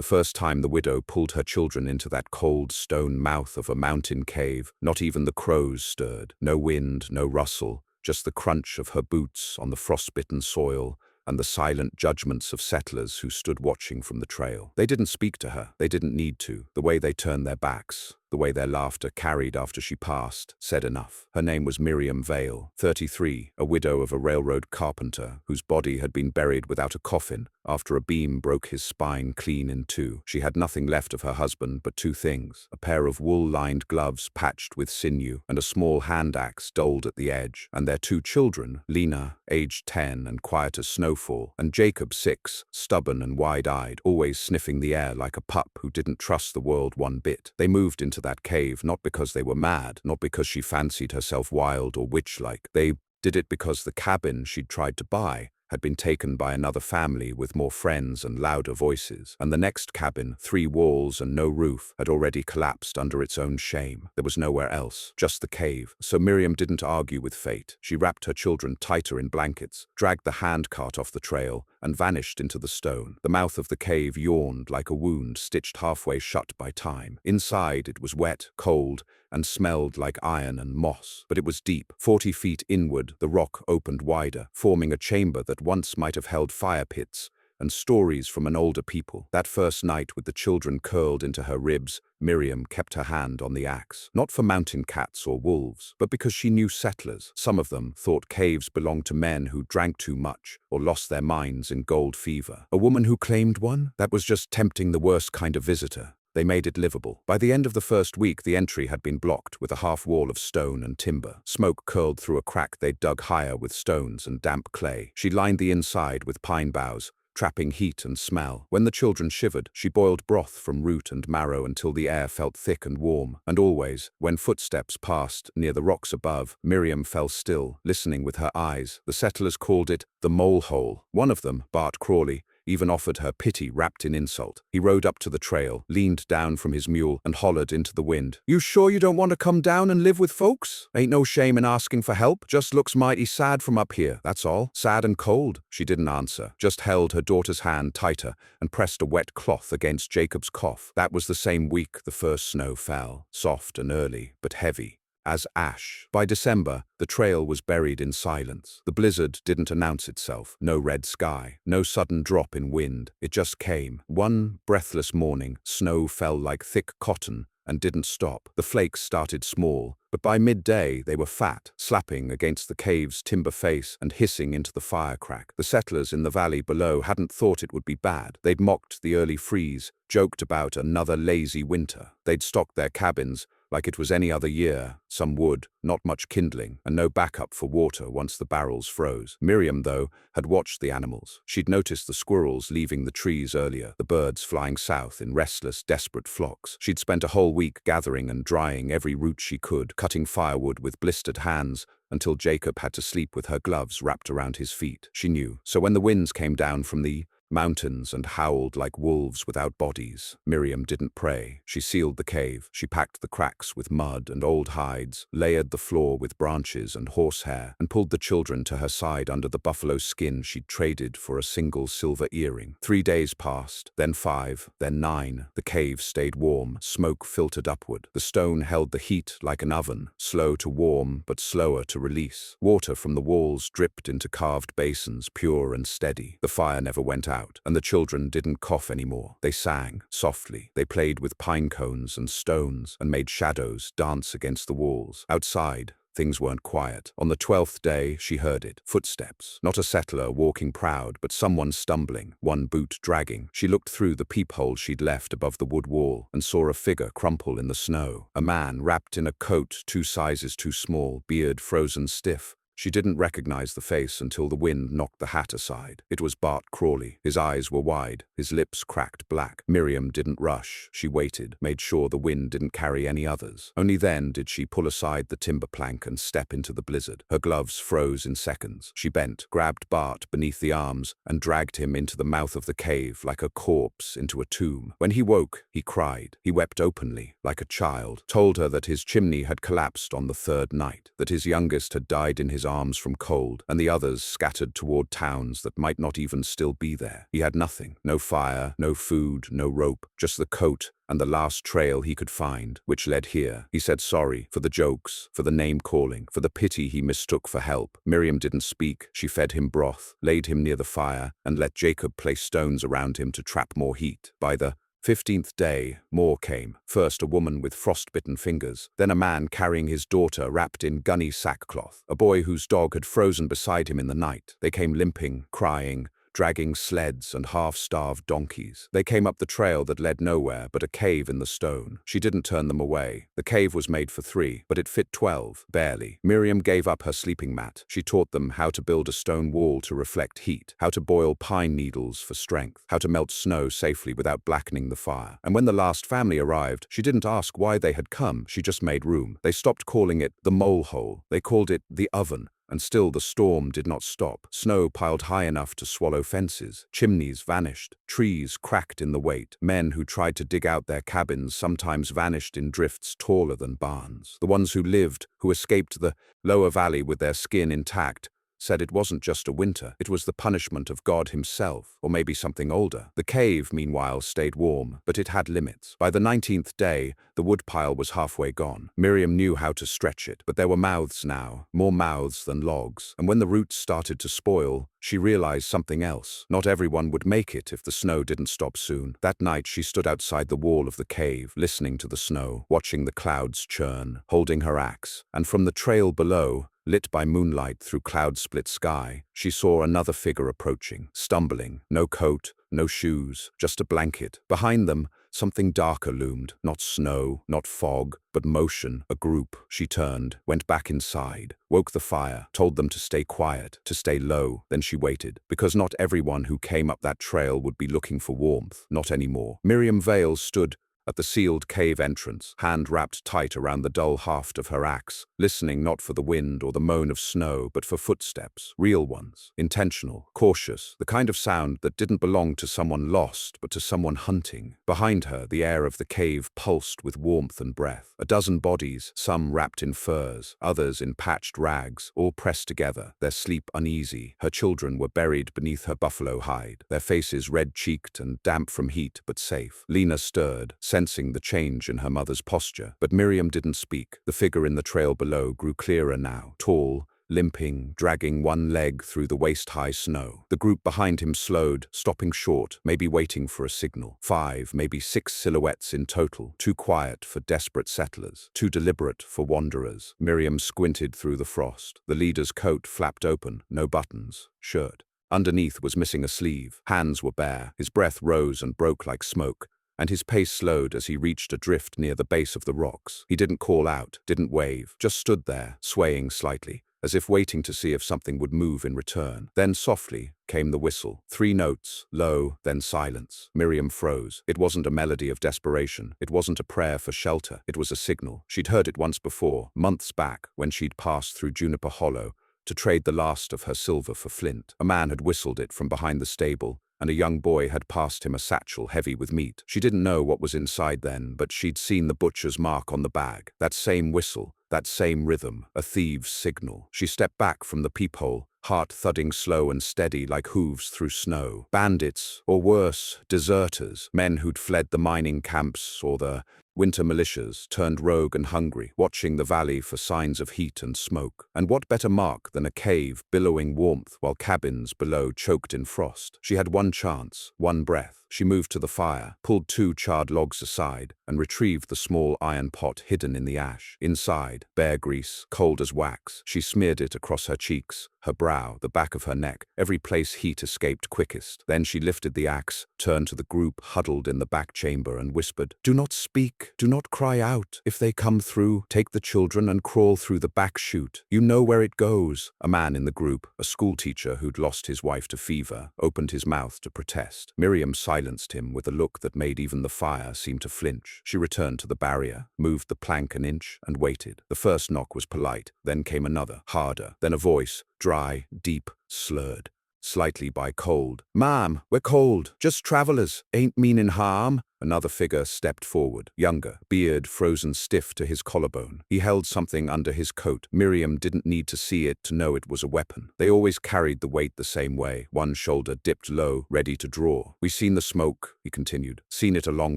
first time the widow pulled her children into that cold stone mouth of a mountain cave, not even the crows stirred. No wind, no rustle, just the crunch of her boots on the frostbitten soil and the silent judgments of settlers who stood watching from the trail. They didn't speak to her. They didn't need to. The way they turned their backs, the way their laughter carried after she passed, said enough. Her name was Miriam Vale, 33, a widow of a railroad carpenter whose body had been buried without a coffin after a beam broke his spine clean in two. She had nothing left of her husband but two things: a pair of wool-lined gloves patched with sinew and a small hand axe dulled at the edge, and their two children, Lena, aged 10 and quiet as snowfall, and Jacob, 6, stubborn and wide-eyed, always sniffing the air like a pup who didn't trust the world one bit. They moved into that cave not because they were mad, not because she fancied herself wild or witch-like. They did it because the cabin she'd tried to buy had been taken by another family with more friends and louder voices, and the next cabin, 3 walls and no roof, had already collapsed under its own shame. There was nowhere else, just the cave. So Miriam didn't argue with fate. She wrapped her children tighter in blankets, dragged the handcart off the trail, and vanished into the stone. The mouth of the cave yawned like a wound stitched halfway shut by time. Inside it was wet, cold, and smelled like iron and moss. But it was deep. 40 feet inward, the rock opened wider, forming a chamber that once might have held fire pits and stories from an older people. That first night, with the children curled into her ribs, Miriam kept her hand on the axe. Not for mountain cats or wolves, but because she knew settlers. Some of them thought caves belonged to men who drank too much or lost their minds in gold fever. A woman who claimed one? That was just tempting the worst kind of visitor. They made it livable. By the end of the first week, the entry had been blocked with a half wall of stone and timber. Smoke curled through a crack they'd dug higher with stones and damp clay. She lined the inside with pine boughs, trapping heat and smell. When the children shivered, she boiled broth from root and marrow until the air felt thick and warm. And always, when footsteps passed near the rocks above, Miriam fell still, listening with her eyes. The settlers called it the mole hole. One of them, Bart Crawley, even offered her pity wrapped in insult. He rode up to the trail, leaned down from his mule, and hollered into the wind. "You sure you don't want to come down and live with folks? Ain't no shame in asking for help. Just looks mighty sad from up here, that's all. Sad and cold." She didn't answer, just held her daughter's hand tighter and pressed a wet cloth against Jacob's cough. That was the same week the first snow fell, soft and early, but heavy as ash. By December, the trail was buried in silence. The blizzard didn't announce itself. No red sky, no sudden drop in wind. It just came. One breathless morning, snow fell like thick cotton and didn't stop. The flakes started small, but by midday they were fat, slapping against the cave's timber face and hissing into the fire crack. The settlers in the valley below hadn't thought it would be bad. They'd mocked the early freeze, joked about another lazy winter. They'd stocked their cabins like it was any other year, some wood, not much kindling, and no backup for water once the barrels froze. Miriam, though, had watched the animals. She'd noticed the squirrels leaving the trees earlier, the birds flying south in restless, desperate flocks. She'd spent a whole week gathering and drying every root she could, cutting firewood with blistered hands, until Jacob had to sleep with her gloves wrapped around his feet. She knew. So when the winds came down from the mountains and howled like wolves without bodies, Miriam didn't pray. She sealed the cave. She packed the cracks with mud and old hides, layered the floor with branches and horsehair, and pulled the children to her side under the buffalo skin she'd traded for a single silver earring. 3 days passed, then 5, then 9. The cave stayed warm. Smoke filtered upward. The stone held the heat like an oven, slow to warm but slower to release. Water from the walls dripped into carved basins, pure and steady. The fire never went out, and the children didn't cough anymore. They sang softly. They played with pine cones and stones and made shadows dance against the walls. Outside, things weren't quiet. On the 12th day, she heard it. Footsteps. Not a settler walking proud, but someone stumbling, one boot dragging. She looked through the peephole she'd left above the wood wall and saw a figure crumple in the snow. A man wrapped in a coat 2 sizes too small, beard frozen stiff. She didn't recognize the face until the wind knocked the hat aside. It was Bart Crawley. His eyes were wide, his lips cracked black. Miriam didn't rush. She waited, made sure the wind didn't carry any others. Only then did she pull aside the timber plank and step into the blizzard. Her gloves froze in seconds. She bent, grabbed Bart beneath the arms, and dragged him into the mouth of the cave like a corpse into a tomb. When he woke, he cried. He wept openly, like a child, told her that his chimney had collapsed on the 3rd night, that his youngest had died in his his arms from cold, and the others scattered toward towns that might not even still be there. He had nothing. No fire, no food, no rope, just the coat and the last trail he could find, which led here. He said sorry for the jokes, for the name-calling, for the pity he mistook for help. Miriam didn't speak. She fed him broth, laid him near the fire, and let Jacob place stones around him to trap more heat. By the 15th day, more came. First a woman with frostbitten fingers, then a man carrying his daughter wrapped in gunny sackcloth, a boy whose dog had frozen beside him in the night. They came limping, crying, dragging sleds and half-starved donkeys. They came up the trail that led nowhere but a cave in the stone. She didn't turn them away. The cave was made for 3, but it fit 12, barely. Miriam gave up her sleeping mat. She taught them how to build a stone wall to reflect heat, how to boil pine needles for strength, how to melt snow safely without blackening the fire. And when the last family arrived, she didn't ask why they had come. She just made room. They stopped calling it the mole hole. They called it the oven. And still the storm did not stop. Snow piled high enough to swallow fences. Chimneys vanished. Trees cracked in the weight. Men who tried to dig out their cabins sometimes vanished in drifts taller than barns. The ones who lived, who escaped the lower valley with their skin intact, said it wasn't just a winter, it was the punishment of God himself, or maybe something older. The cave, meanwhile, stayed warm, but it had limits. By the 19th day, the woodpile was halfway gone. Miriam knew how to stretch it, but there were mouths now, more mouths than logs. And when the roots started to spoil, she realized something else. Not everyone would make it if the snow didn't stop soon. That night, she stood outside the wall of the cave, listening to the snow, watching the clouds churn, holding her axe. And from the trail below, lit by moonlight through cloud-split sky, she saw another figure approaching, stumbling. No coat, no shoes, just a blanket. Behind them, something darker loomed. Not snow, not fog, but motion. A group. She turned, went back inside, woke the fire, told them to stay quiet, to stay low. Then she waited, because not everyone who came up that trail would be looking for warmth. Not anymore. Miriam Vale stood at the sealed cave entrance, hand wrapped tight around the dull haft of her axe, listening not for the wind or the moan of snow, but for footsteps, real ones, intentional, cautious, the kind of sound that didn't belong to someone lost, but to someone hunting. Behind her, the air of the cave pulsed with warmth and breath. A dozen bodies, some wrapped in furs, others in patched rags, all pressed together, their sleep uneasy. Her children were buried beneath her buffalo hide, their faces red-cheeked and damp from heat, but safe. Lena stirred, sensing the change in her mother's posture. But Miriam didn't speak. The figure in the trail below grew clearer now, tall, limping, dragging one leg through the waist-high snow. The group behind him slowed, stopping short, maybe waiting for a signal. 5, maybe 6 silhouettes in total, too quiet for desperate settlers, too deliberate for wanderers. Miriam squinted through the frost. The leader's coat flapped open, no buttons, shirt. Underneath was missing a sleeve. Hands were bare. His breath rose and broke like smoke, and his pace slowed as he reached a drift near the base of the rocks. He didn't call out, didn't wave, just stood there, swaying slightly, as if waiting to see if something would move in return. Then softly came the whistle. 3 notes, low, then silence. Miriam froze. It wasn't a melody of desperation. It wasn't a prayer for shelter. It was a signal. She'd heard it once before, months back, when she'd passed through Juniper Hollow to trade the last of her silver for flint. A man had whistled it from behind the stable, and a young boy had passed him a satchel heavy with meat. She didn't know what was inside then, but she'd seen the butcher's mark on the bag. That same whistle, that same rhythm, a thieves' signal. She stepped back from the peephole, heart thudding slow and steady like hooves through snow. Bandits, or worse, deserters, men who'd fled the mining camps or the winter militias, turned rogue and hungry, watching the valley for signs of heat and smoke. And what better mark than a cave billowing warmth while cabins below choked in frost? She had one chance, one breath. She moved to the fire, pulled 2 charred logs aside, and retrieved the small iron pot hidden in the ash. Inside, bear grease, cold as wax. She smeared it across her cheeks, her brow, the back of her neck, every place heat escaped quickest. Then she lifted the axe, turned to the group huddled in the back chamber, and whispered, "Do not speak, do not cry out. If they come through, take the children and crawl through the back chute. You know where it goes." A man in the group, a schoolteacher who'd lost his wife to fever, opened his mouth to protest. Miriam silenced him with a look that made even the fire seem to flinch. She returned to the barrier, moved the plank an inch, and waited. The first knock was polite, then came another, harder, then a voice, dry, deep, slurred, slightly by cold. "Ma'am, we're cold, just travelers, ain't meanin' harm." Another figure stepped forward, younger, beard frozen stiff to his collarbone. He held something under his coat. Miriam didn't need to see it to know it was a weapon. They always carried the weight the same way, one shoulder dipped low, ready to draw. "We seen the smoke," he continued. "Seen it a long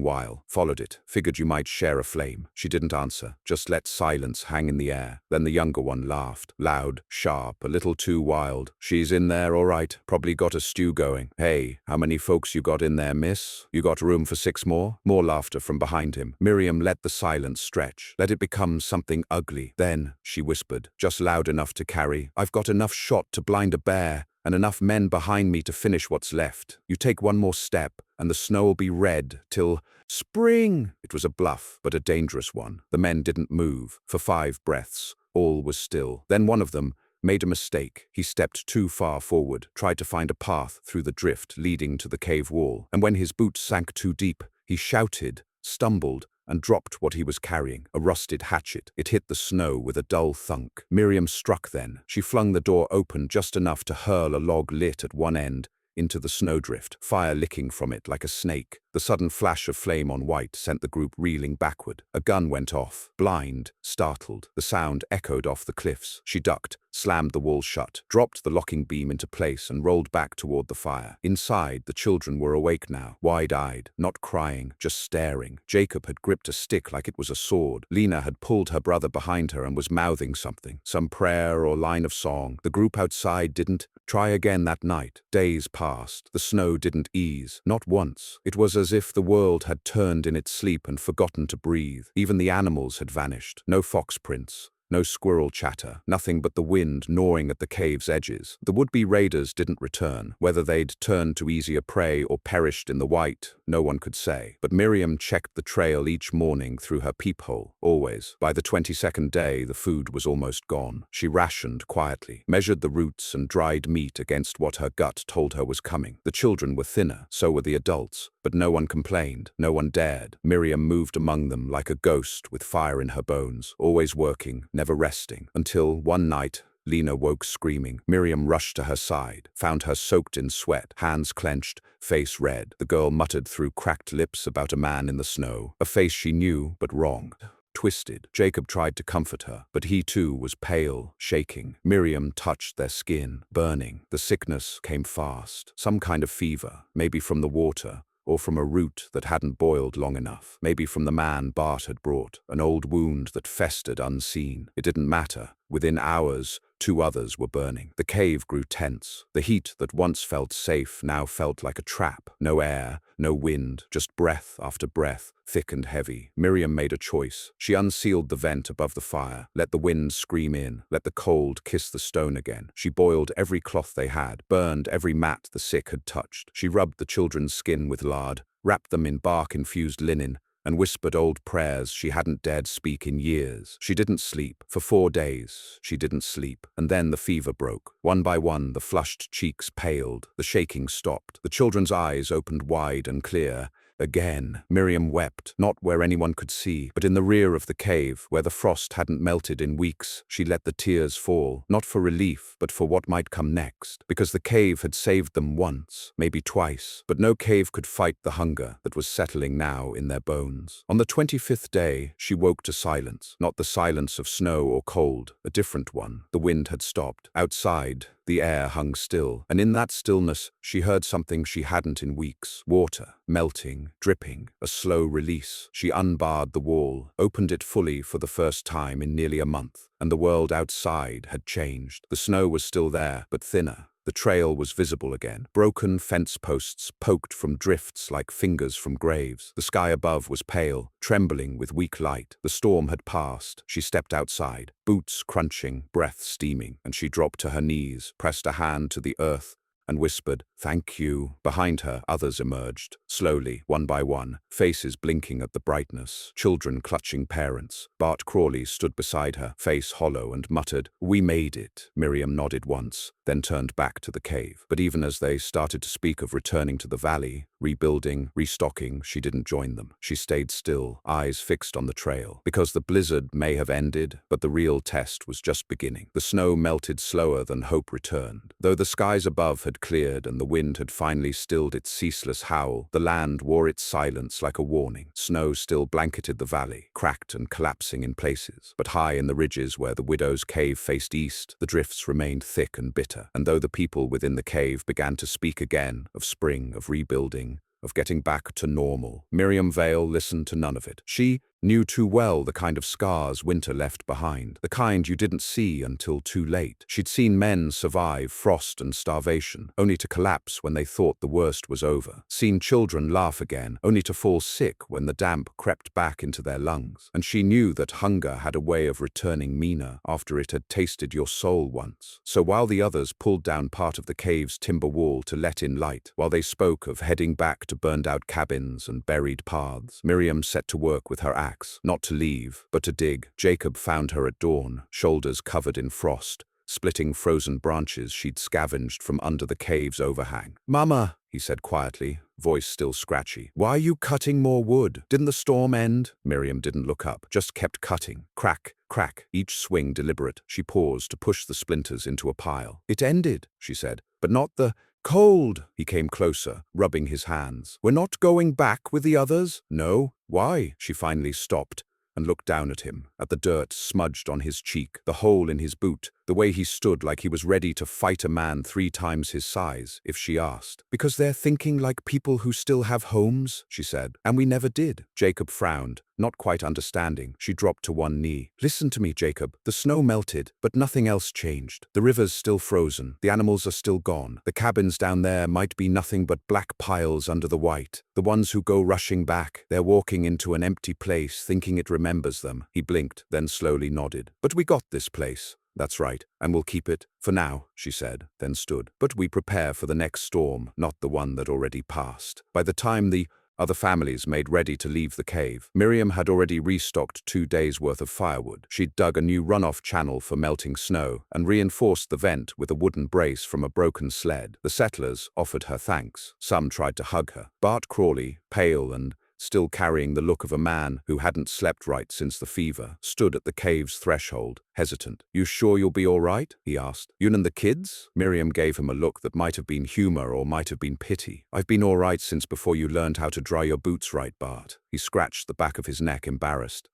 while. Followed it. Figured you might share a flame." She didn't answer, just let silence hang in the air. Then the younger one laughed, loud, sharp, a little too wild. "She's in there all right. Probably got a stew going. Hey, how many folks you got in there, miss? You got room for 6 more?" More laughter from behind him. Miriam let the silence stretch, let it become something ugly. Then, she whispered, just loud enough to carry, "I've got enough shot to blind a bear, and enough men behind me to finish what's left. You take one more step, and the snow'll be red till spring." It was a bluff, but a dangerous one. The men didn't move. For 5 breaths, all was still. Then one of them made a mistake. He stepped too far forward, tried to find a path through the drift leading to the cave wall, and when his boots sank too deep, he shouted, stumbled, and dropped what he was carrying, a rusted hatchet. It hit the snow with a dull thunk. Miriam struck then. She flung the door open just enough to hurl a log lit at one end into the snowdrift, fire licking from it like a snake. The sudden flash of flame on white sent the group reeling backward. A gun went off. Blind, startled, the sound echoed off the cliffs. She ducked, slammed the wall shut, dropped the locking beam into place and rolled back toward the fire. Inside, the children were awake now, wide-eyed, not crying, just staring. Jacob had gripped a stick like it was a sword. Lena had pulled her brother behind her and was mouthing something, some prayer or line of song. The group outside didn't try again that night. Days passed. The snow didn't ease, not once. It was as if the world had turned in its sleep and forgotten to breathe. Even the animals had vanished. No fox prints. No squirrel chatter, nothing but the wind gnawing at the cave's edges. The would-be raiders didn't return. Whether they'd turned to easier prey or perished in the white, no one could say. But Miriam checked the trail each morning through her peephole, always. By the 22nd day, the food was almost gone. She rationed quietly, measured the roots and dried meat against what her gut told her was coming. The children were thinner, so were the adults. But no one complained, no one dared. Miriam moved among them like a ghost with fire in her bones, always working, never resting, until one night, Lena woke screaming. Miriam rushed to her side, found her soaked in sweat, hands clenched, face red. The girl muttered through cracked lips about a man in the snow, a face she knew but wronged. Twisted. Jacob tried to comfort her, but he too was pale, shaking. Miriam touched their skin, burning. The sickness came fast, some kind of fever, maybe from the water, or from a root that hadn't boiled long enough. Maybe from the man Bart had brought, an old wound that festered unseen. It didn't matter. Within hours, 2 others were burning. The cave grew tense. The heat that once felt safe now felt like a trap. No air, no wind, just breath after breath, thick and heavy. Miriam made a choice. She unsealed the vent above the fire, let the wind scream in, let the cold kiss the stone again. She boiled every cloth they had, burned every mat the sick had touched. She rubbed the children's skin with lard, wrapped them in bark-infused linen, and whispered old prayers she hadn't dared speak in years. She didn't sleep. For 4 days, she didn't sleep. And then the fever broke. One by one, the flushed cheeks paled. The shaking stopped. The children's eyes opened wide and clear. Again, Miriam wept, not where anyone could see, but in the rear of the cave, where the frost hadn't melted in weeks. She let the tears fall, not for relief, but for what might come next. Because the cave had saved them once, maybe twice, but no cave could fight the hunger that was settling now in their bones. On the 25th day, she woke to silence. Not the silence of snow or cold, a different one. The wind had stopped. Outside, the air hung still, and in that stillness, she heard something she hadn't in weeks. Water, melting, dripping, a slow release. She unbarred the wall, opened it fully for the first time in nearly a month, and the world outside had changed. The snow was still there, but thinner. The trail was visible again. Broken fence posts poked from drifts like fingers from graves. The sky above was pale, trembling with weak light. The storm had passed. She stepped outside, boots crunching, breath steaming, and she dropped to her knees, pressed a hand to the earth, and whispered, "Thank you." Behind her, others emerged, slowly, one by one, faces blinking at the brightness, children clutching parents. Bart Crawley stood beside her, face hollow, and muttered, "We made it." Miriam nodded once, then turned back to the cave. But even as they started to speak of returning to the valley, rebuilding, restocking. She didn't join them. She stayed still, eyes fixed on the trail. Because the blizzard may have ended, but the real test was just beginning. The snow melted slower than hope returned. Though the skies above had cleared and the wind had finally stilled its ceaseless howl, the land wore its silence like a warning. Snow still blanketed the valley, cracked and collapsing in places. But high in the ridges where the widow's cave faced east, the drifts remained thick and bitter. And though the people within the cave began to speak again of spring, of rebuilding, of getting back to normal, Miriam Vale listened to none of it. She knew too well the kind of scars winter left behind, the kind you didn't see until too late. She'd seen men survive frost and starvation, only to collapse when they thought the worst was over. Seen children laugh again, only to fall sick when the damp crept back into their lungs. And she knew that hunger had a way of returning meaner after it had tasted your soul once. So while the others pulled down part of the cave's timber wall to let in light, while they spoke of heading back to burned-out cabins and buried paths, Miriam set to work with her axe. Not to leave, but to dig. Jacob found her at dawn, shoulders covered in frost, splitting frozen branches she'd scavenged from under the cave's overhang. "Mama," he said quietly, voice still scratchy. "Why are you cutting more wood? Didn't the storm end?" Miriam didn't look up, just kept cutting. Crack, crack, each swing deliberate. She paused to push the splinters into a pile. "It ended," she said, "but not the cold." He came closer, rubbing his hands. "We're not going back with the others?" "No." "Why?" She finally stopped and looked down at him, at the dirt smudged on his cheek, the hole in his boot, the way he stood like he was ready to fight a man 3 times his size, if she asked. "Because they're thinking like people who still have homes," she said, "and we never did." Jacob frowned, not quite understanding. She dropped to one knee. "Listen to me, Jacob. The snow melted, but nothing else changed. The river's still frozen. The animals are still gone. The cabins down there might be nothing but black piles under the white. The ones who go rushing back, they're walking into an empty place thinking it remembers them." He blinked, then slowly nodded. "But we got this place." "That's right, and we'll keep it, for now," she said, then stood. "But we prepare for the next storm, not the one that already passed." By the time the other families made ready to leave the cave, Miriam had already restocked 2 days' worth of firewood. She'd dug a new runoff channel for melting snow and reinforced the vent with a wooden brace from a broken sled. The settlers offered her thanks. Some tried to hug her. Bart Crawley, pale and still carrying the look of a man who hadn't slept right since the fever, stood at the cave's threshold, hesitant. "You sure you'll be all right?" he asked. "You and the kids?" Miriam gave him a look that might have been humor or might have been pity. "I've been all right since before you learned how to dry your boots right, Bart." He scratched the back of his neck, embarrassed.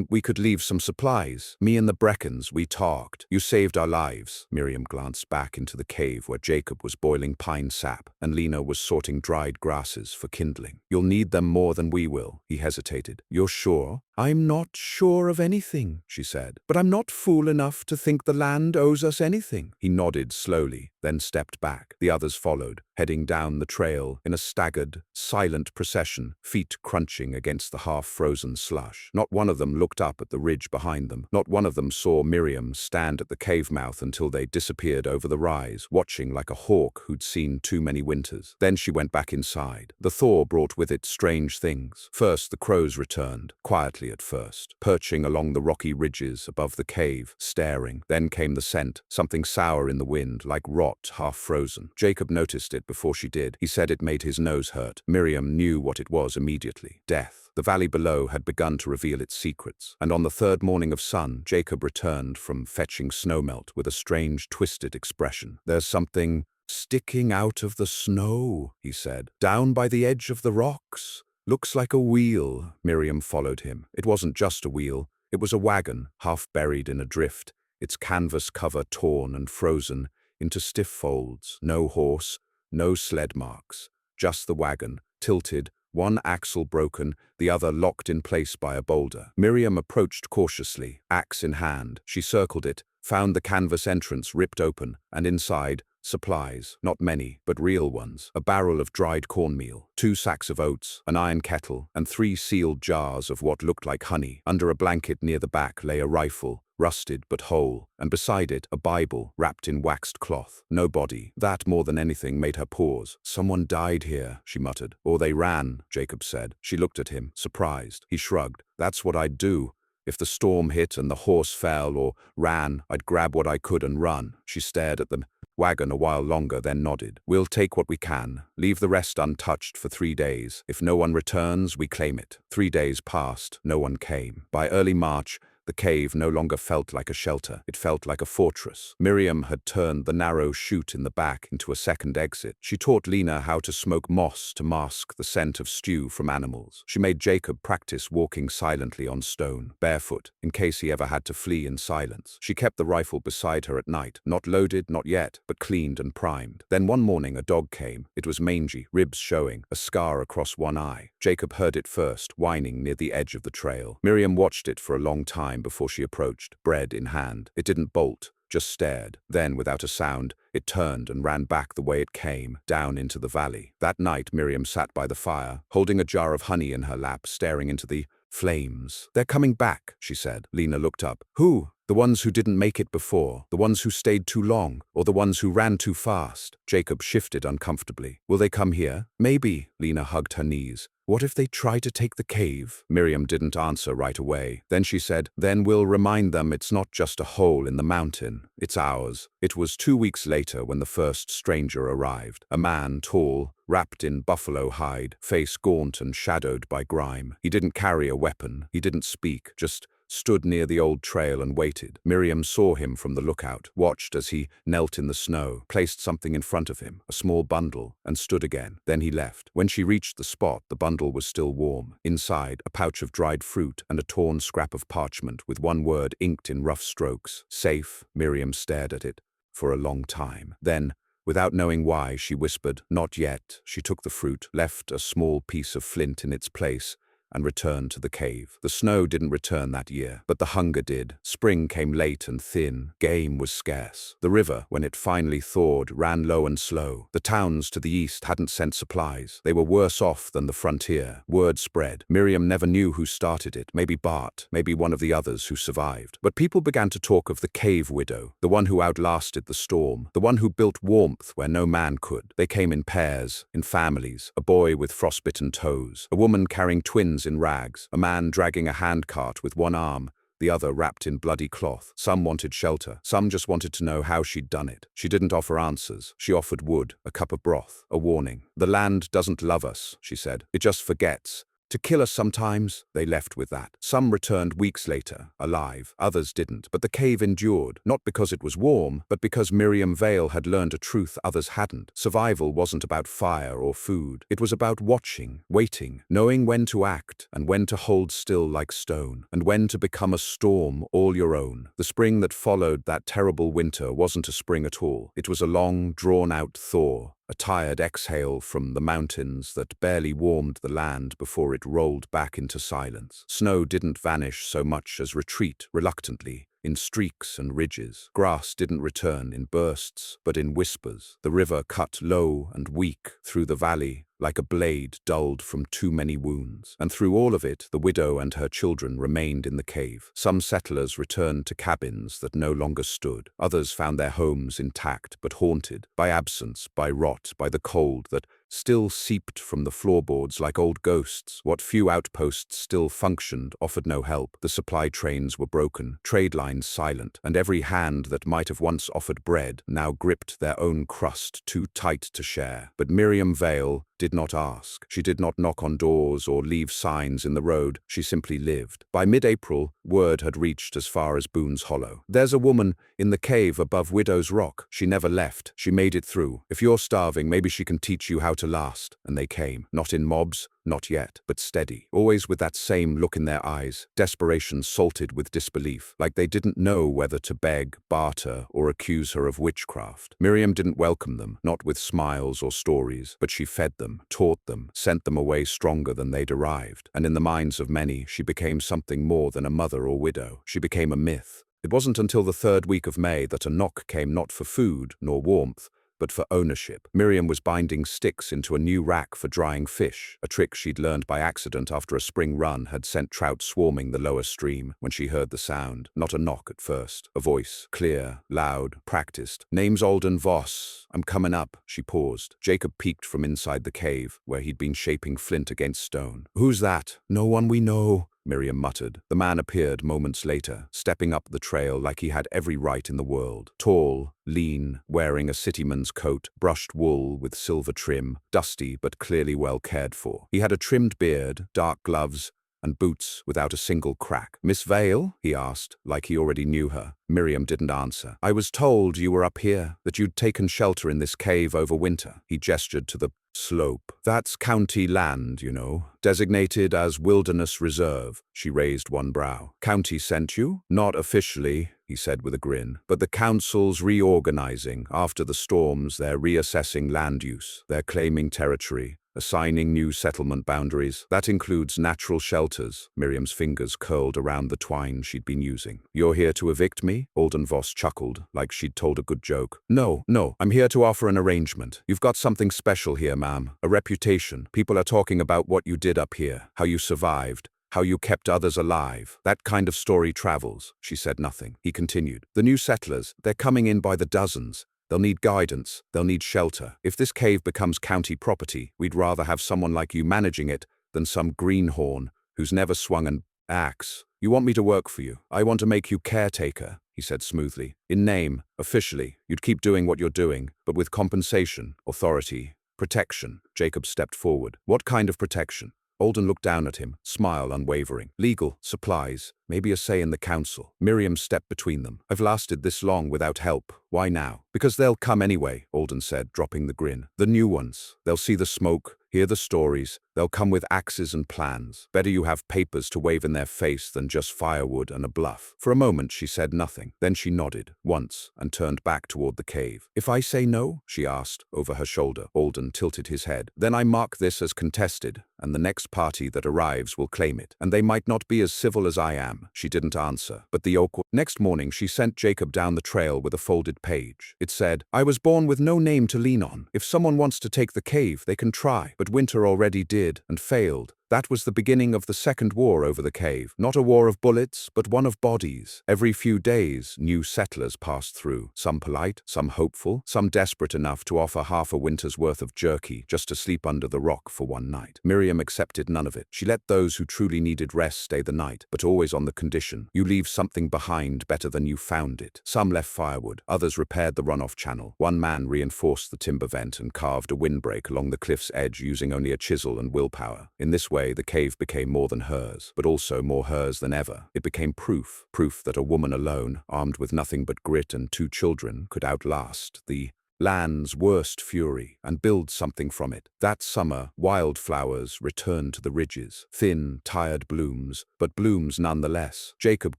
We could leave some supplies. Me and the Breckons, we talked. You saved our lives." Miriam glanced back into the cave where Jacob was boiling pine sap and Lena was sorting dried grasses for kindling. "You'll need them more than we will." He hesitated. "You're sure?" "I'm not sure of anything," she said. "But I'm not fool enough to think the land owes us anything." He nodded slowly, then stepped back. The others followed, heading down the trail in a staggered, silent procession, feet crunching against the half-frozen slush. Not one of them looked up at the ridge behind them. Not one of them saw Miriam stand at the cave mouth until they disappeared over the rise, watching like a hawk who'd seen too many winters. Then she went back inside. The thaw brought with it strange things. First, the crows returned, quietly at first, perching along the rocky ridges above the cave, staring. Then came the scent, something sour in the wind, like rot, half-frozen. Jacob noticed it before she did. He said it made his nose hurt. Miriam knew what it was immediately. Death. The valley below had begun to reveal its secrets, and on the 3rd morning of sun, Jacob returned from fetching snowmelt with a strange, twisted expression. "There's something sticking out of the snow," he said, "down by the edge of the rocks. Looks like a wheel." Miriam followed him. It wasn't just a wheel. It was a wagon, half buried in a drift, its canvas cover torn and frozen into stiff folds. No horse, no sled marks, just the wagon, tilted, one axle broken, the other locked in place by a boulder. Miriam approached cautiously, axe in hand. She circled it, found the canvas entrance ripped open, and inside, supplies, not many, but real ones. A barrel of dried cornmeal, 2 sacks of oats, an iron kettle, and 3 sealed jars of what looked like honey. Under a blanket near the back lay a rifle, rusted but whole, and beside it a Bible wrapped in waxed cloth. No body. That more than anything made her pause. "Someone died here," she muttered. "Or they ran," Jacob said. She looked at him, surprised. He shrugged. "That's what I'd do. If the storm hit and the horse fell or ran, I'd grab what I could and run." She stared at them. wagon a while longer, then nodded. "We'll take what we can. Leave the rest untouched for 3 days. If no one returns, we claim it." 3 days passed. No one came. By early March, the cave no longer felt like a shelter. It felt like a fortress. Miriam had turned the narrow chute in the back into a second exit. She taught Lena how to smoke moss to mask the scent of stew from animals. She made Jacob practice walking silently on stone, barefoot, in case he ever had to flee in silence. She kept the rifle beside her at night, not loaded, not yet, but cleaned and primed. Then one morning a dog came. It was mangy, ribs showing, a scar across one eye. Jacob heard it first, whining near the edge of the trail. Miriam watched it for a long time before she approached, bread in hand. It didn't bolt, just stared. Then, without a sound, it turned and ran back the way it came, down into the valley. That night, Miriam sat by the fire, holding a jar of honey in her lap, staring into the flames. "They're coming back," she said. Lena looked up. "Who? The ones who didn't make it before, the ones who stayed too long, or the ones who ran too fast?" Jacob shifted uncomfortably. "Will they come here?" "Maybe." Lena hugged her knees. "What if they try to take the cave?" Miriam didn't answer right away. Then she said, "Then we'll remind them it's not just a hole in the mountain. It's ours." It was 2 weeks later when the first stranger arrived. A man, tall, wrapped in buffalo hide, face gaunt and shadowed by grime. He didn't carry a weapon. He didn't speak, just stood near the old trail and waited. Miriam saw him from the lookout, watched as he knelt in the snow, placed something in front of him, a small bundle, and stood again. Then he left. When she reached the spot, the bundle was still warm. Inside, a pouch of dried fruit and a torn scrap of parchment with one word inked in rough strokes. "Safe." Miriam stared at it for a long time. Then, without knowing why, she whispered, "Not yet." She took the fruit, left a small piece of flint in its place, and returned to the cave. The snow didn't return that year, but the hunger did. Spring came late and thin. Game was scarce. The river, when it finally thawed, ran low and slow. The towns to the east hadn't sent supplies. They were worse off than the frontier. Word spread. Miriam never knew who started it. Maybe Bart, maybe one of the others who survived. But people began to talk of the cave widow, the one who outlasted the storm, the one who built warmth where no man could. They came in pairs, in families, a boy with frostbitten toes, a woman carrying twins in rags, a man dragging a handcart with one arm, the other wrapped in bloody cloth. Some wanted shelter. Some just wanted to know how she'd done it. She didn't offer answers. She offered wood, a cup of broth, a warning. "The land doesn't love us," she said. "It just forgets to kill us sometimes." They left with that. Some returned weeks later, alive. Others didn't. But the cave endured, not because it was warm, but because Miriam Vale had learned a truth others hadn't. Survival wasn't about fire or food. It was about watching, waiting, knowing when to act and when to hold still like stone, and when to become a storm all your own. The spring that followed that terrible winter wasn't a spring at all. It was a long, drawn-out thaw. A tired exhale from the mountains that barely warmed the land before it rolled back into silence. Snow didn't vanish so much as retreat reluctantly, in streaks and ridges. Grass didn't return in bursts, but in whispers. The river cut low and weak through the valley, like a blade dulled from too many wounds. And through all of it, the widow and her children remained in the cave. Some settlers returned to cabins that no longer stood. Others found their homes intact but haunted by absence, by rot, by the cold that still seeped from the floorboards like old ghosts. What few outposts still functioned offered no help. The supply trains were broken, trade lines silent, and every hand that might have once offered bread now gripped their own crust too tight to share. But Miriam Vale did not ask. She did not knock on doors or leave signs in the road. She simply lived. By mid-April, word had reached as far as Boone's Hollow. "There's a woman in the cave above Widow's Rock. She never left. She made it through. If you're starving, maybe she can teach you how to last." And they came. Not in mobs, not yet, but steady. Always with that same look in their eyes, desperation salted with disbelief, like they didn't know whether to beg, barter, or accuse her of witchcraft. Miriam didn't welcome them, not with smiles or stories, but she fed them, taught them, sent them away stronger than they'd arrived. And in the minds of many, she became something more than a mother or widow. She became a myth. It wasn't until the 3rd week of May that a knock came, not for food nor warmth, but for ownership. Miriam was binding sticks into a new rack for drying fish, a trick she'd learned by accident after a spring run had sent trout swarming the lower stream. When she heard the sound, not a knock at first, a voice, clear, loud, practiced. "Name's Alden Voss. I'm coming up." She paused. Jacob peeked from inside the cave, where he'd been shaping flint against stone. "Who's that?" "No one we know." Miriam muttered. The man appeared moments later, stepping up the trail like he had every right in the world. Tall, lean, wearing a cityman's coat, brushed wool with silver trim, dusty but clearly well cared for. He had a trimmed beard, dark gloves, and boots without a single crack. "Miss Vale?" he asked, like he already knew her. Miriam didn't answer. "I was told you were up here, that you'd taken shelter in this cave over winter." He gestured to the slope. "That's county land, you know, designated as Wilderness Reserve." She raised one brow. "County sent you?" "Not officially," he said with a grin, "but the council's reorganizing. After the storms, they're reassessing land use. They're claiming territory, assigning new settlement boundaries. That includes natural shelters." Miriam's fingers curled around the twine she'd been using. "You're here to evict me?" Alden Voss chuckled, like she'd told a good joke. No, I'm here to offer an arrangement. You've got something special here, ma'am. A reputation. People are talking about what you did up here, how you survived, how you kept others alive. That kind of story travels." She said nothing. He continued. "The new settlers, they're coming in by the dozens. They'll need guidance, they'll need shelter. If this cave becomes county property, we'd rather have someone like you managing it than some greenhorn who's never swung an axe. You want me to work for you. I want to make you caretaker," he said smoothly. "In name, officially, you'd keep doing what you're doing, but with compensation, authority, protection." Jacob stepped forward. "What kind of protection?" Alden looked down at him, smile unwavering. "Legal, supplies, maybe a say in the council." Miriam stepped between them. "I've lasted this long without help. Why now?" "Because they'll come anyway," Alden said, dropping the grin. "The new ones. They'll see the smoke, hear the stories. They'll come with axes and plans. Better you have papers to wave in their face than just firewood and a bluff." For a moment she said nothing. Then she nodded, once, and turned back toward the cave. "If I say no?" she asked, over her shoulder. Alden tilted his head. "Then I mark this as contested, and the next party that arrives will claim it. And they might not be as civil as I am." She didn't answer, but the awkward. Next morning she sent Jacob down the trail with a folded page. It said, "I was born with no name to lean on. If someone wants to take the cave, they can try." But winter already did, and failed. That was the beginning of the second war over the cave. Not a war of bullets, but one of bodies. Every few days, new settlers passed through. Some polite, some hopeful, some desperate enough to offer half a winter's worth of jerky just to sleep under the rock for one night. Miriam accepted none of it. She let those who truly needed rest stay the night, but always on the condition: you leave something behind better than you found it. Some left firewood, others repaired the runoff channel. One man reinforced the timber vent and carved a windbreak along the cliff's edge using only a chisel and willpower. In this way, the cave became more than hers, but also more hers than ever. It became proof that a woman alone, armed with nothing but grit and 2 children, could outlast the land's worst fury and build something from it. That summer, wildflowers returned to the ridges, thin, tired blooms, but blooms nonetheless. Jacob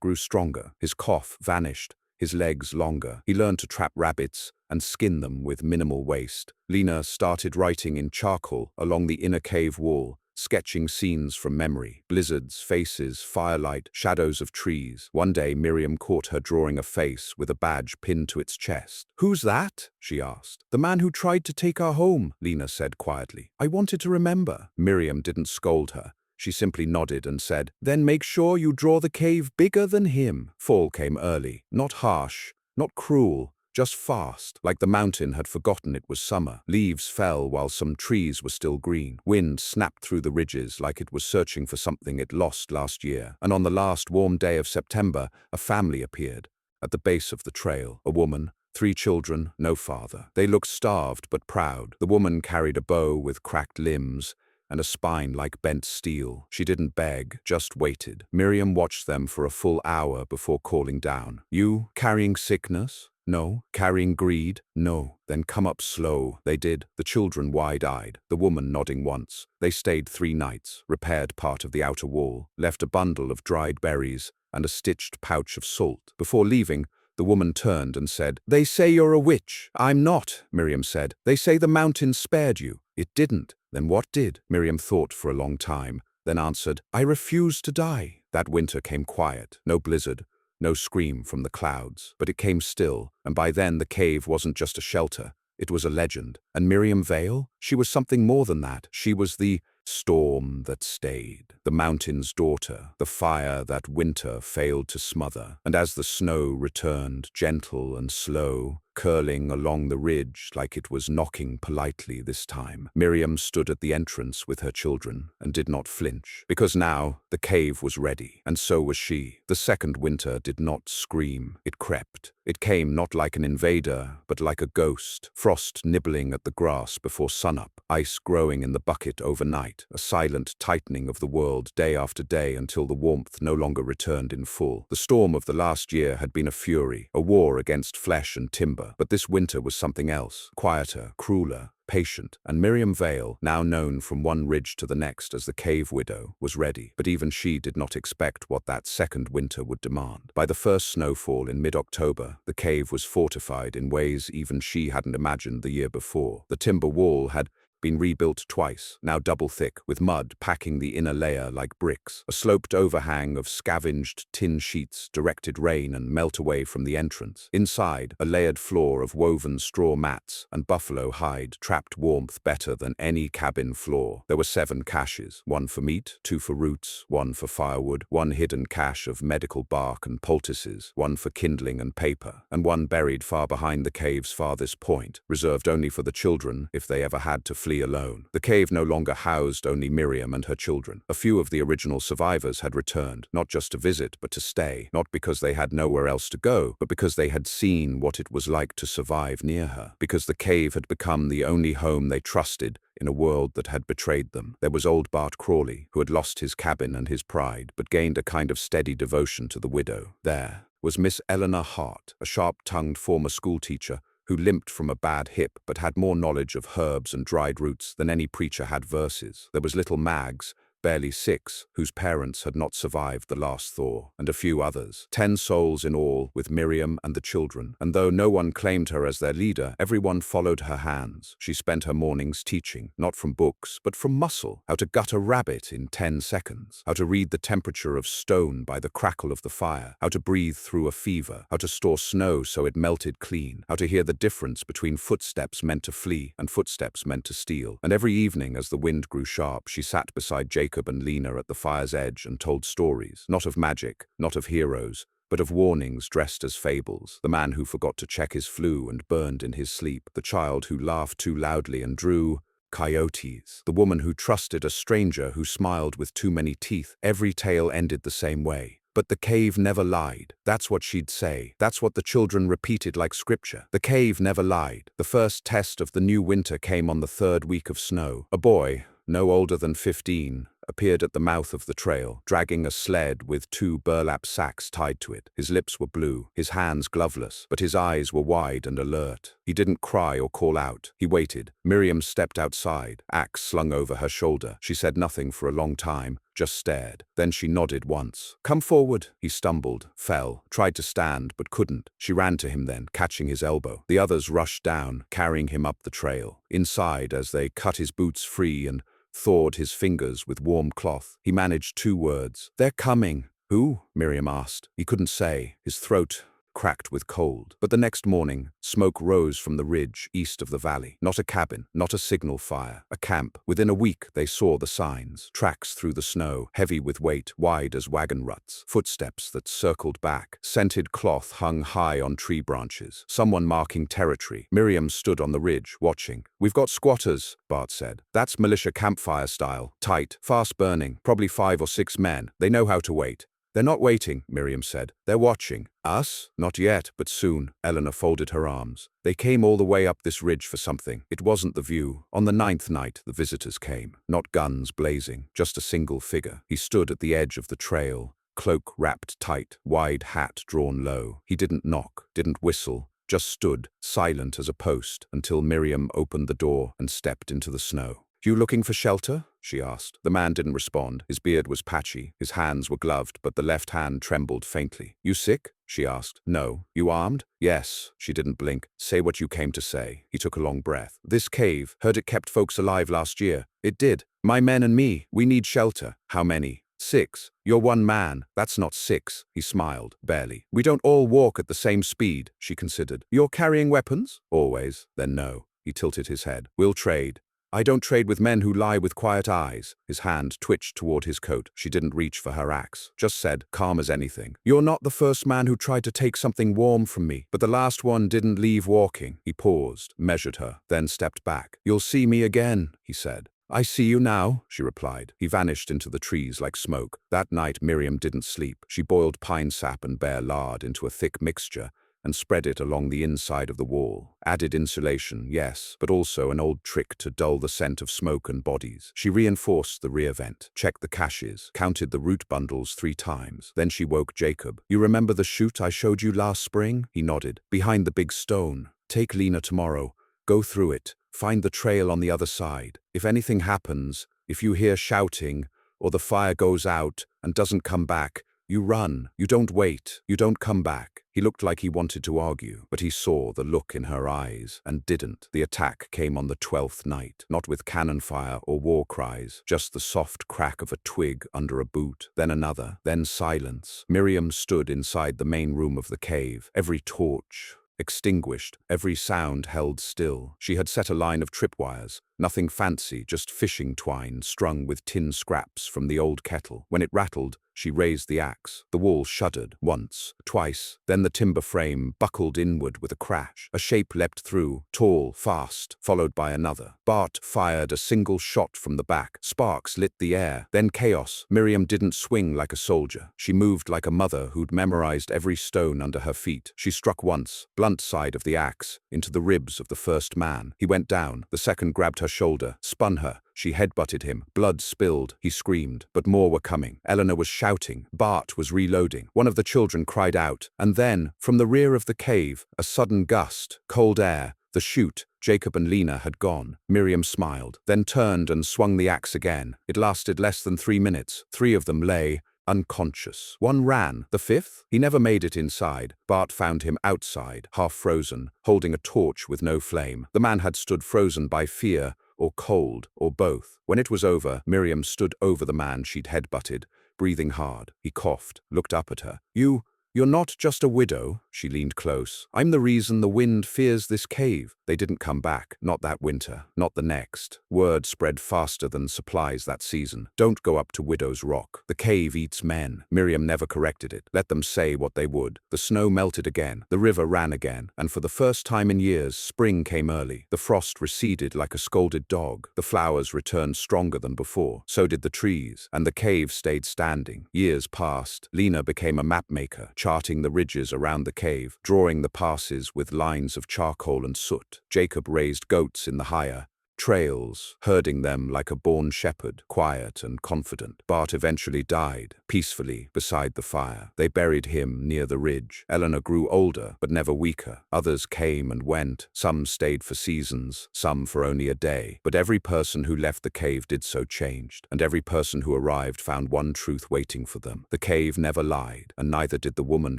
grew stronger. His cough vanished, his legs longer. He learned to trap rabbits and skin them with minimal waste. Lena started writing in charcoal along the inner cave wall, sketching scenes from memory: blizzards, faces, firelight, shadows of trees. One day Miriam caught her drawing a face with a badge pinned to its chest. "Who's that?" she asked. "The man who tried to take our home," Lena said quietly. "I wanted to remember." Miriam didn't scold her. She simply nodded and said, "Then make sure you draw the cave bigger than him." Fall came early, not harsh, not cruel, just fast, like the mountain had forgotten it was summer. Leaves fell while some trees were still green. Wind snapped through the ridges like it was searching for something it lost last year. And on the last warm day of September, a family appeared. At the base of the trail, a woman, 3 children, no father. They looked starved but proud. The woman carried a bow with cracked limbs and a spine like bent steel. She didn't beg, just waited. Miriam watched them for a full hour before calling down. "You carrying sickness?" "No." "Carrying greed?" "No." "Then come up slow." They did, the children wide-eyed, the woman nodding once. They stayed 3 nights, repaired part of the outer wall, left a bundle of dried berries and a stitched pouch of salt. Before leaving, the woman turned and said, "They say you're a witch." "I'm not," Miriam said. "They say the mountain spared you." "It didn't." "Then what did?" Miriam thought for a long time, then answered, "I refuse to die." That winter came quiet, no blizzard, no scream from the clouds, but it came still, and by then the cave wasn't just a shelter, it was a legend. And Miriam Vale? She was something more than that. She was the storm that stayed, the mountain's daughter, the fire that winter failed to smother. And as the snow returned, gentle and slow, curling along the ridge like it was knocking politely this time. Miriam stood at the entrance with her children and did not flinch, because now the cave was ready, and so was she. The second winter did not scream, it crept. It came not like an invader, but like a ghost, frost nibbling at the grass before sunup, ice growing in the bucket overnight, a silent tightening of the world day after day until the warmth no longer returned in full. The storm of the last year had been a fury, a war against flesh and timber, but this winter was something else, quieter, crueler, patient, and Miriam Vale, now known from one ridge to the next as the Cave Widow, was ready. But even she did not expect what that second winter would demand. By the first snowfall in mid-October, the cave was fortified in ways even she hadn't imagined the year before. The timber wall had been rebuilt twice, now double thick, with mud packing the inner layer like bricks. A sloped overhang of scavenged tin sheets directed rain and melt away from the entrance. Inside, a layered floor of woven straw mats and buffalo hide trapped warmth better than any cabin floor. There were 7 caches, 1 for meat, 2 for roots, 1 for firewood, 1 hidden cache of medical bark and poultices, 1 for kindling and paper, and 1 buried far behind the cave's farthest point, reserved only for the children if they ever had to flee alone. The cave no longer housed only Miriam and her children. A few of the original survivors had returned, not just to visit, but to stay, not because they had nowhere else to go, but because they had seen what it was like to survive near her, because the cave had become the only home they trusted in a world that had betrayed them. There was old Bart Crawley, who had lost his cabin and his pride, but gained a kind of steady devotion to the widow. There was Miss Eleanor Hart, a sharp-tongued former schoolteacher who limped from a bad hip but had more knowledge of herbs and dried roots than any preacher had verses. There was little Mags, barely 6, whose parents had not survived the last thaw, and a few others. 10 souls in all, with Miriam and the children. And though no one claimed her as their leader, everyone followed her hands. She spent her mornings teaching, not from books, but from muscle, how to gut a rabbit in 10 seconds, how to read the temperature of stone by the crackle of the fire, how to breathe through a fever, how to store snow so it melted clean, how to hear the difference between footsteps meant to flee and footsteps meant to steal. And every evening, as the wind grew sharp, she sat beside Jacob and Lena at the fire's edge and told stories, not of magic, not of heroes, but of warnings dressed as fables. The man who forgot to check his flu and burned in his sleep, the child who laughed too loudly and drew coyotes, the woman who trusted a stranger who smiled with too many teeth. Every tale ended the same way. But the cave never lied. That's what she'd say. That's what the children repeated like scripture. The cave never lied. The first test of the new winter came on the 3rd week of snow. A boy, no older than 15, appeared at the mouth of the trail, dragging a sled with 2 burlap sacks tied to it. His lips were blue, his hands gloveless, but his eyes were wide and alert. He didn't cry or call out. He waited. Miriam stepped outside, axe slung over her shoulder. She said nothing for a long time, just stared. Then she nodded once. "Come forward." He stumbled, fell, tried to stand, but couldn't. She ran to him then, catching his elbow. The others rushed down, carrying him up the trail. Inside, as they cut his boots free and thawed his fingers with warm cloth, he managed 2 words. "They're coming." "Who?" Miriam asked. He couldn't say. His throat cracked with cold. But the next morning, smoke rose from the ridge east of the valley. Not a cabin, not a signal fire, a camp. Within a week, they saw the signs. Tracks through the snow, heavy with weight, wide as wagon ruts. Footsteps that circled back. Scented cloth hung high on tree branches. Someone marking territory. Miriam stood on the ridge, watching. "We've got squatters," Bart said. "That's militia campfire style. Tight, fast burning, probably 5 or 6 men. They know how to wait." "They're not waiting," Miriam said. "They're watching." "Us?" "Not yet, but soon." Eleanor folded her arms. "They came all the way up this ridge for something. It wasn't the view." On the 9th night, the visitors came. Not guns blazing, just a single figure. He stood at the edge of the trail, cloak wrapped tight, wide hat drawn low. He didn't knock, didn't whistle, just stood, silent as a post, until Miriam opened the door and stepped into the snow. "You looking for shelter?" she asked. The man didn't respond. His beard was patchy. His hands were gloved, but the left hand trembled faintly. "You sick?" she asked. "No." "You armed?" "Yes." She didn't blink. "Say what you came to say." He took a long breath. "This cave, heard it kept folks alive last year." "It did. My men and me, we need shelter." "How many?" 6. "You're 1 man. That's not 6. He smiled, barely. "We don't all walk at the same speed," she considered. "You're carrying weapons?" "Always." "Then no." He tilted his head. "We'll trade." I don't trade with men who lie with quiet eyes. His hand twitched toward his coat. She didn't reach for her axe, just said, calm as anything. You're not the first man who tried to take something warm from me, but the last one didn't leave walking. He paused, measured her, then stepped back. You'll see me again, he said. I see you now, she replied. He vanished into the trees like smoke. That night Miriam didn't sleep. She boiled pine sap and bear lard into a thick mixture and spread it along the inside of the wall. Added insulation, yes, but also an old trick to dull the scent of smoke and bodies. She reinforced the rear vent, checked the caches, counted the root bundles 3 times. Then she woke Jacob. You remember the chute I showed you last spring? He nodded. Behind the big stone. Take Lena tomorrow. Go through it. Find the trail on the other side. If anything happens, if you hear shouting, or the fire goes out and doesn't come back, you run. You don't wait. You don't come back. He looked like he wanted to argue, but he saw the look in her eyes and didn't. The attack came on the 12th night, not with cannon fire or war cries, just the soft crack of a twig under a boot, then another, then silence. Miriam stood inside the main room of the cave, every torch extinguished, every sound held still. She had set a line of tripwires, nothing fancy, just fishing twine strung with tin scraps from the old kettle. When it rattled, she raised the axe. The wall shuddered, once, twice, then the timber frame buckled inward with a crash. A shape leapt through, tall, fast, followed by another. Bart fired a single shot from the back. Sparks lit the air, then chaos. Miriam didn't swing like a soldier. She moved like a mother who'd memorized every stone under her feet. She struck once, blunt side of the axe, into the ribs of the first man. He went down. The second grabbed her shoulder, spun her. She headbutted him. Blood spilled. He screamed, but more were coming. Eleanor was shouting. Bart was reloading. One of the children cried out, and then, from the rear of the cave, a sudden gust, cold air, the chute. Jacob and Lena had gone. Miriam smiled, then turned and swung the axe again. It lasted less than 3 minutes. 3 of them lay unconscious. One ran. The 5th? He never made it inside. Bart found him outside, half frozen, holding a torch with no flame. The man had stood frozen by fear, or cold, or both. When it was over, Miriam stood over the man she'd headbutted, breathing hard. He coughed, looked up at her. You're not just a widow. She leaned close. I'm the reason the wind fears this cave. They didn't come back. Not that winter. Not the next. Word spread faster than supplies that season. Don't go up to Widow's Rock. The cave eats men. Miriam never corrected it. Let them say what they would. The snow melted again. The river ran again. And for the first time in years, spring came early. The frost receded like a scolded dog. The flowers returned stronger than before. So did the trees. And the cave stayed standing. Years passed. Lena became a mapmaker, charting the ridges around the cave, drawing the passes with lines of charcoal and soot. Jacob raised goats in the higher trails, herding them like a born shepherd, quiet and confident. Bart eventually died, peacefully, beside the fire. They buried him near the ridge. Eleanor grew older, but never weaker. Others came and went. Some stayed for seasons, some for only a day. But every person who left the cave did so changed, and every person who arrived found one truth waiting for them. The cave never lied, and neither did the woman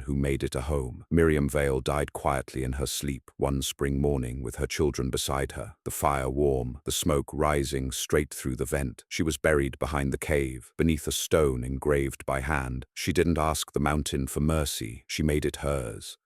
who made it a home. Miriam Vale died quietly in her sleep one spring morning with her children beside her, the fire warm, the smoke rising straight through the vent. She was buried behind the cave, beneath a stone engraved by hand. She didn't ask the mountain for mercy. She made it hers.